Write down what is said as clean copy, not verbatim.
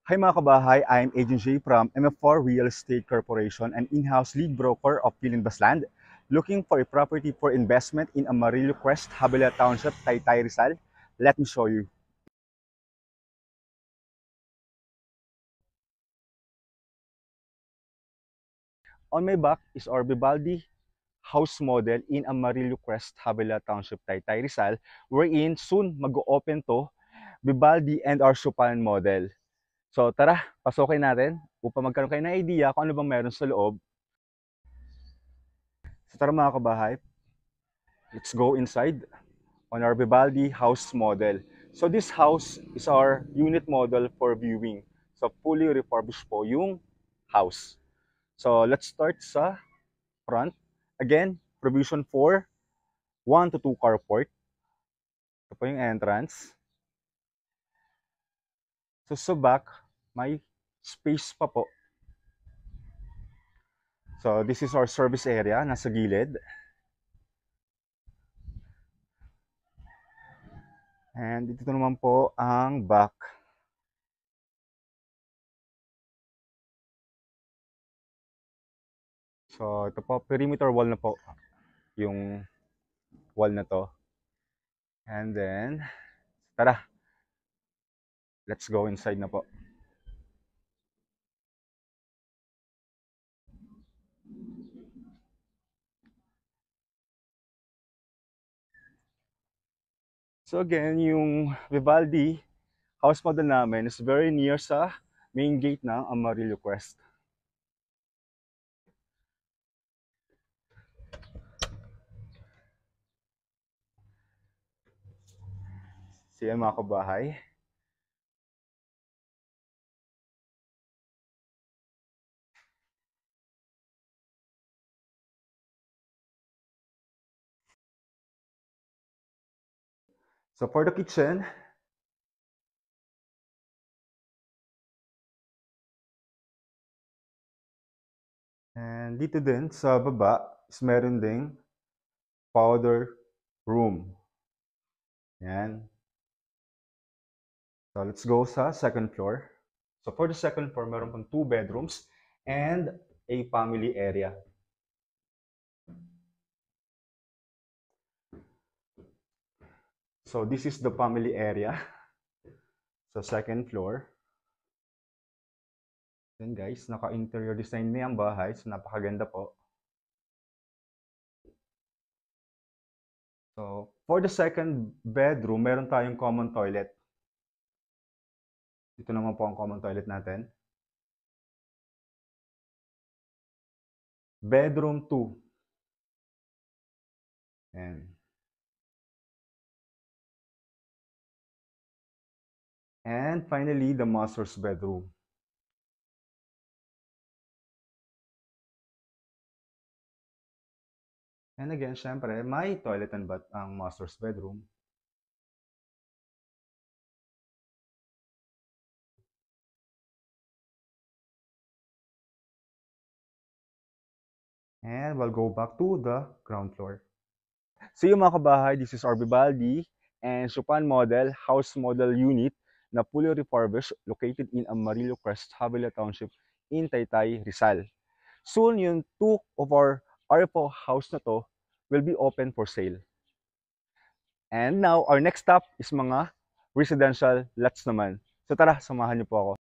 Hi mga kabahay, I'm Agent J from MF4 Real Estate Corporation, an in-house lead broker of Philippine Basland, looking for a property for investment in Amarillo Crest, Habilya Township, Taytay Rizal. Let me show you. On my back is our Vivaldi house model in Amarillo Crest, Habilya Township, Taytay Rizal, wherein soon mag-open to Vivaldi and our Supan model. So tara, pasukin natin upang magkaroon kayo ng idea kung ano bang meron sa loob. So tara mga kabahay, let's go inside on our Vivaldi house model. So this house is our unit model for viewing. So fully refurbished po yung house. So let's start sa front. Again, provision for 1 to 2 carport. Ito po yung entrance. So sa back, may space pa po. So this is our service area, nasa gilid. And dito naman po ang back. So ito po, perimeter wall na po yung wall na to. And then, tara, let's go inside na po. So again, yung Vivaldi house model namin is very near sa main gate ng Amarillo Crest. So yan mga kabahay. So for the kitchen, and dito din sa baba is meron ding powder room. Yan. So let's go sa second floor. So for the second floor, meron pang 2 bedrooms and a family area. So this is the family area. So second floor. Then guys, naka-interior design na yung bahay. So napakaganda po. So for the second bedroom, meron tayong common toilet. Dito naman po ang common toilet natin. Bedroom 2. Ayan. And finally, the master's bedroom. And again, syempre, may toilet and bath ang master's bedroom. And we'll go back to the ground floor. So yung mga kabahay, this is our Vivaldi and Supan model, house model unit na fully refurbished located in Amarillo Crest, Habilya Township in Taytay, Rizal. Soon, yung 2 of our RFO house na to will be open for sale. And now, our next stop is mga residential lots naman. So tara, samahan niyo po ako.